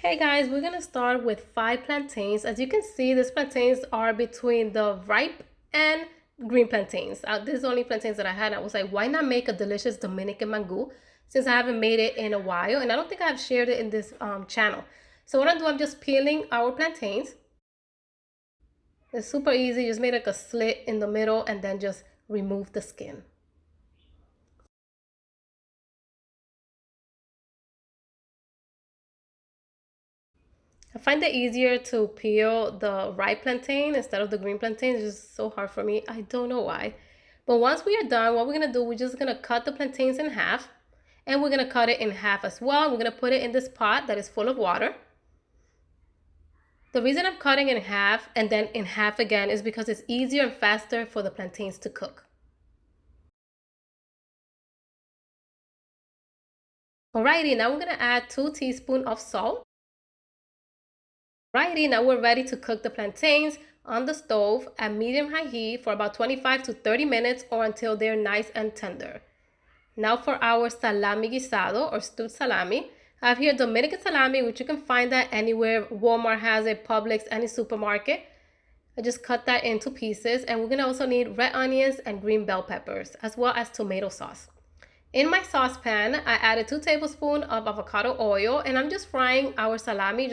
Hey guys, we're gonna start with 5 plantains. As you can see, these plantains are between the ripe and green plantains. This is the only plantains that I had. I was like, why not make a delicious Dominican Mangu since I haven't made it in a while, and I don't think I've shared it in this channel. So what I'm just peeling our plantains. It's super easy. Just make like a slit in the middle and then just remove the skin. I find it easier to peel the ripe plantain instead of the green plantain. It's just so hard for me. I don't know why. But once we are done, what we're going to do, we're just going to cut the plantains in half. And we're going to cut it in half as well. We're going to put it in this pot that is full of water. The reason I'm cutting in half and then in half again is because it's easier and faster for the plantains to cook. Alrighty, now we're going to add 2 teaspoons of salt. Alrighty, now we're ready to cook the plantains on the stove at medium-high heat for about 25 to 30 minutes or until they're nice and tender. Now for our salami guisado or stewed salami. I have here Dominican salami, which you can find that anywhere. Walmart has it, Publix, any supermarket. I just cut that into pieces, and we're gonna also need red onions and green bell peppers, as well as tomato sauce. In my saucepan, I added 2 tablespoons of avocado oil, and I'm just frying our salami.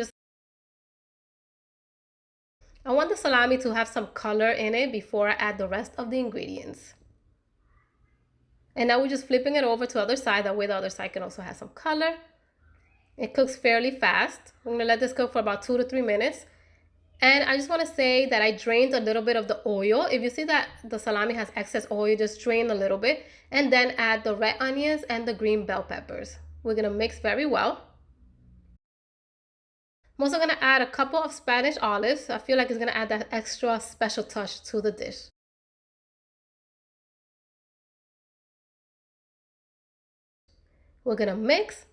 I want the salami to have some color in it before I add the rest of the ingredients. And now we're just flipping it over to the other side. That way the other side can also have some color. It cooks fairly fast. I'm gonna let this cook for about 2 to 3 minutes. And I just wanna say that I drained a little bit of the oil. If you see that the salami has excess oil, just drain a little bit. And then add the red onions and the green bell peppers. We're gonna mix very well. I'm also gonna add a couple of Spanish olives. I feel like it's gonna add that extra special touch to the dish. We're gonna mix.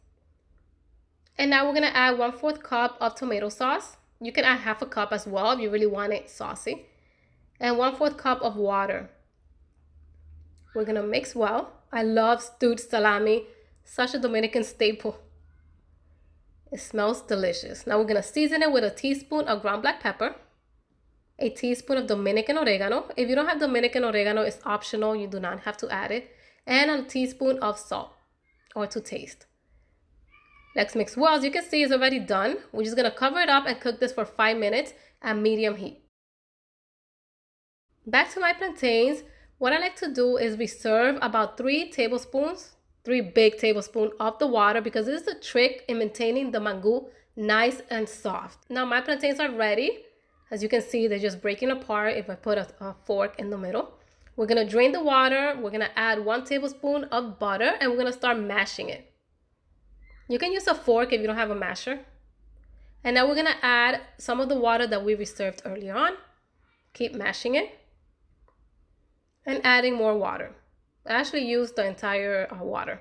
And now we're gonna add 1/4 cup of tomato sauce. You can add half a cup as well if you really want it saucy. And 1/4 cup of water. We're gonna mix well. I love stewed salami, such a Dominican staple. It smells delicious. Now we're gonna season it with a teaspoon of ground black pepper, a teaspoon of Dominican oregano. If you don't have Dominican oregano, it's optional. You do not have to add it. And a teaspoon of salt, or to taste. Let's mix well. As you can see, it's already done. We're just gonna cover it up and cook this for 5 minutes at medium heat. Back to my plantains. What I like to do is reserve about 3 tablespoons, 3 big tablespoons of the water, because this is a trick in maintaining the mangu nice and soft. Now my plantains are ready. As you can see, they're just breaking apart if I put a fork in the middle. We're gonna drain the water. We're gonna add 1 tablespoon of butter, and we're gonna start mashing it. You can use a fork if you don't have a masher. And now we're gonna add some of the water that we reserved earlier on. Keep mashing it. And adding more water. I actually used the entire water.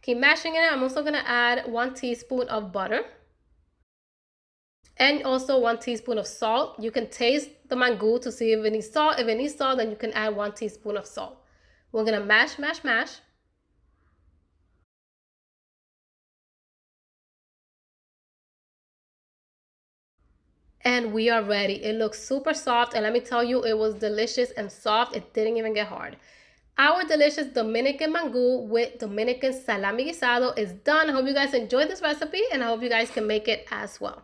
Keep mashing it. I'm also gonna add 1 teaspoon of butter. And also 1 teaspoon of salt. You can taste the mangu to see if it needs salt. If it needs salt, then you can add 1 teaspoon of salt. We're gonna mash, mash, mash. And we are ready. It looks super soft, and let me tell you, it was delicious and soft. It didn't even get hard. Our delicious Dominican Mangu with Dominican salami guisado is done. I hope you guys enjoyed this recipe, and I hope you guys can make it as well.